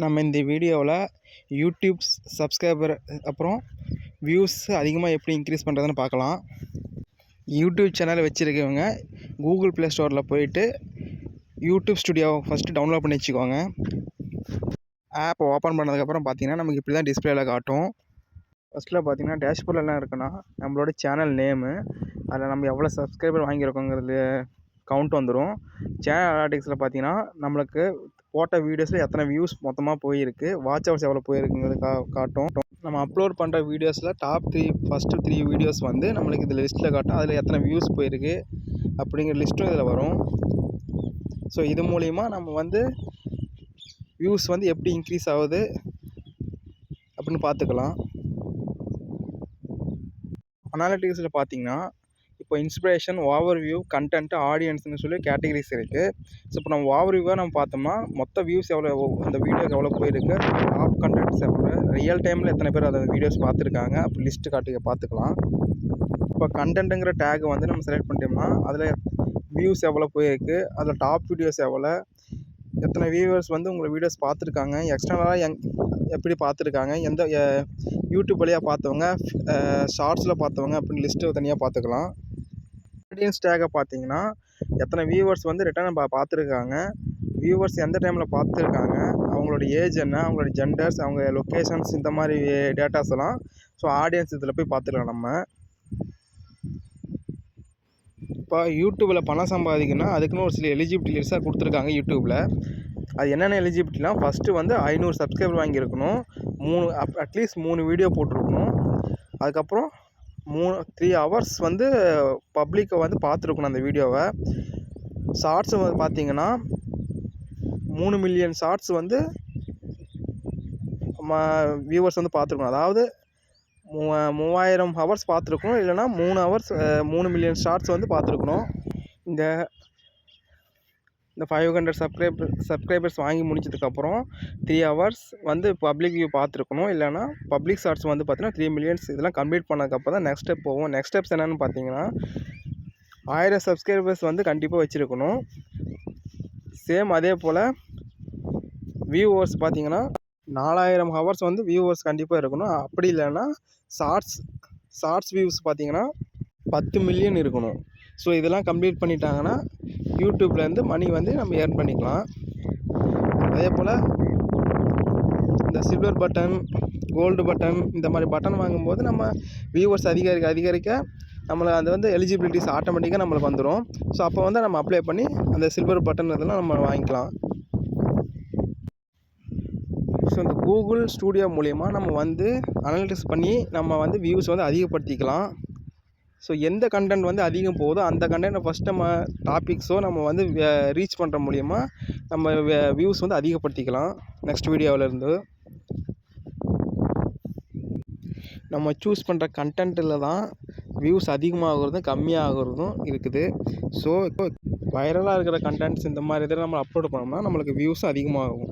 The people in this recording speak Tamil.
நம்ம இந்த வீடியோவில் யூடியூப் சப்ஸ்கிரைபர் அப்புறம் வியூஸ் அதிகமாக எப்படி இன்க்ரீஸ் பண்ணுறதுன்னு பார்க்கலாம். யூடியூப் சேனல் வச்சுருக்கவங்க கூகுள் ப்ளே ஸ்டோரில் போயிட்டு யூடியூப் ஸ்டுடியோ ஃபஸ்ட்டு டவுன்லோட் பண்ணி வச்சுக்கோங்க. ஆப் ஓப்பன் பண்ணதுக்கப்புறம் பார்த்தீங்கன்னா நமக்கு இப்படி தான் டிஸ்பிளேயில் காட்டும். ஃபஸ்ட்டில் பார்த்தீங்கன்னா டேஷ்போர்டில் என்ன இருக்குன்னா நம்மளோட சேனல் நேமு, அதில் நம்ம எவ்வளோ சப்ஸ்கிரைபர் வாங்கியிருக்கோங்கிறது கவுண்ட் வந்துடும். சேனல் அனாலிட்டிக்ஸில் பார்த்தீங்கன்னா நம்மளுக்கு போட்ட வீடியோஸில் எத்தனை வியூஸ் மொத்தமாக போயிருக்கு, வாட்ச் ஹவர்ஸ் எவ்வளோ போயிருக்குங்கிறது காட்டும். நம்ம அப்லோட் பண்ணுற வீடியோஸில் டாப் 3 ஃபஸ்ட்டு 3 வீடியோஸ் வந்து நம்மளுக்கு இதில் லிஸ்ட்டில் காட்டும். அதில் எத்தனை வியூஸ் போயிருக்கு அப்படிங்கிற லிஸ்ட்டும் இதில் வரும். ஸோ இது மூலிமா நம்ம வந்து வியூஸ் வந்து எப்படி இன்க்ரீஸ் ஆகுது அப்படின்னு பார்த்துக்கலாம். அனாலிட்டிக்ஸில் பார்த்தீங்கன்னா இப்போ இன்ஸ்பிரேஷன், ஓவர்வியூ, கண்டென்ட், ஆடியன்ஸ்னு சொல்லி கேட்டகரிஸ் இருக்குது. ஸோ இப்போ நம்ம ஓவர்வியூவாக நம்ம பார்த்தோம்னா மொத்த வியூஸ் எவ்வளோ, அந்த வீடியோக்கு எவ்வளோ போயிருக்கு, டாப் கண்டென்ட்ஸ் எவ்வளோ, ரியல் டைமில் எத்தனை பேர் அந்த வீடியோஸ் பார்த்துருக்காங்க அப்படி லிஸ்ட்டு காட்டி பார்த்துக்கலாம். இப்போ கண்டென்ட்டுங்கிற டேக் வந்து நம்ம செலக்ட் பண்ணிட்டோம்னா அதில் வியூஸ் எவ்வளோ போயிருக்கு, அதில் டாப் வீடியோஸ் எவ்வளோ, எத்தனை வியூவர்ஸ் வந்து உங்களை வீடியோஸ் பார்த்துருக்காங்க, எக்ஸ்டர்னலாக எப்படி பார்த்துருக்காங்க, எந்த யூடியூப் வழியாக பார்த்தவங்க, ஷார்ட்ஸில் பார்த்தவங்க அப்படின்னு லிஸ்ட்டு தனியாக பார்த்துக்கலாம். ஆடியன்ஸ் டேக்கை பார்த்தீங்கன்னா எத்தனை வியூவர்ஸ் வந்து ரிட்டர்ன் பார்த்துருக்காங்க, வியூவர்ஸ் எந்த டைமில் பார்த்துருக்காங்க, அவங்களோட ஏஜ் என்ன, அவங்களோட ஜெண்டர்ஸ், அவங்க லொக்கேஷன்ஸ், இந்த மாதிரி டேட்டாஸ் எல்லாம் ஸோ ஆடியன்ஸ் இதில் போய் பார்த்துக்கலாம். நம்ம இப்போ யூடியூப்பில் பணம் சம்பாதிக்கணும்னா அதுக்குன்னு ஒரு சில எலிஜிபிலிட்டி லிஸ்ட்டாக கொடுத்துருக்காங்க யூடியூப்பில். அது என்னென்ன எலிஜிபிலிட்டிலாம், ஃபஸ்ட்டு வந்து 500 சப்ஸ்கிரைபர் வாங்கியிருக்கணும், அட்லீஸ்ட் 3 வீடியோ போட்டிருக்கணும், அதுக்கப்புறம் 3 ஹவர்ஸ் வந்து பப்ளிக்கை வந்து பார்த்துருக்கணும் அந்த வீடியோவை. ஷார்ட்ஸு வந்து பார்த்தீங்கன்னா 3 மில்லியன் ஷார்ட்ஸ் வந்து வியூவர்ஸ் வந்து பார்த்துருக்கணும். அதாவது 3000 ஹவர்ஸ் பார்த்துருக்கணும், இல்லைனா 3 மில்லியன் ஷார்ட்ஸ் வந்து பார்த்துருக்கணும். இந்த 500 சப்ஸ்கிரைபர்ஸ் வாங்கி முடிச்சதுக்கப்புறம் 3 ஹவர்ஸ் வந்து பப்ளிக் வியூ பார்த்துருக்கணும், இல்லைனா பப்ளிக் ஷார்ட்ஸ் வந்து பார்த்தீங்கன்னா 3 மில்லியன்ஸ். இதெல்லாம் கம்ப்ளீட் பண்ணதுக்கப்புறம் தான் நெக்ஸ்ட் ஸ்டெப் போவோம். நெக்ஸ்ட் ஸ்டெப்ஸ் என்னென்னு பார்த்தீங்கன்னா 1000 சப்ஸ்கிரைபர்ஸ் வந்து கண்டிப்பாக வச்சுருக்கணும். சேம் அதே போல் வியூவர்ஸ் பார்த்தீங்கன்னா 4000 ஹவர்ஸ் வந்து வியூவர்ஸ் கண்டிப்பாக இருக்கணும். அப்படி இல்லைன்னா ஷார்ட்ஸ் வியூஸ் பார்த்தீங்கன்னா 10 மில்லியன் இருக்கணும். ஸோ இதெல்லாம் கம்ப்ளீட் பண்ணிட்டாங்கன்னா யூடியூப்லேருந்து மணி வந்து நம்ம ஏர்ன் பண்ணிக்கலாம். அதே போல் இந்த சில்வர் பட்டன், கோல்டு பட்டன், இந்த மாதிரி பட்டன் வாங்கும்போது நம்ம வியூவர்ஸ் அதிகரிக்க நம்மளை அது வந்து எலிஜிபிலிட்டிஸ் ஆட்டோமேட்டிக்காக நம்மளுக்கு வந்துடும். ஸோ அப்போ வந்து நம்ம அப்ளை பண்ணி அந்த சில்வர் பட்டன் இதெல்லாம் நம்ம வாங்கிக்கலாம். ஸோ இந்த கூகுள் ஸ்டூடியோ மூலிமா நம்ம வந்து அனலிட்டிக்ஸ் பண்ணி நம்ம வந்து வியூஸ் வந்து அதிகப்படுத்திக்கலாம். ஸோ எந்த கண்டென்ட் வந்து அதிகம் போகுதோ அந்த கண்டென்ட்டை ஃபஸ்ட் நம்ம டாபிக்ஸோ நம்ம வந்து ரீச் பண்ணுற மூலிமா நம்ம வியூஸ் வந்து அதிகப்படுத்திக்கலாம். நெக்ஸ்ட் வீடியோவிலேருந்து நம்ம சூஸ் பண்ணுற கண்டென்ட்டில் தான் வியூஸ் அதிகமாகிறதும் கம்மியாகிறதும் இருக்குது. ஸோ இப்போ வைரலாக இருக்கிற கண்டென்ட்ஸ் இந்த மாதிரி இதில் நம்ம அப்லோட் பண்ணோம்னா நம்மளுக்கு வியூஸ் அதிகமாகும்.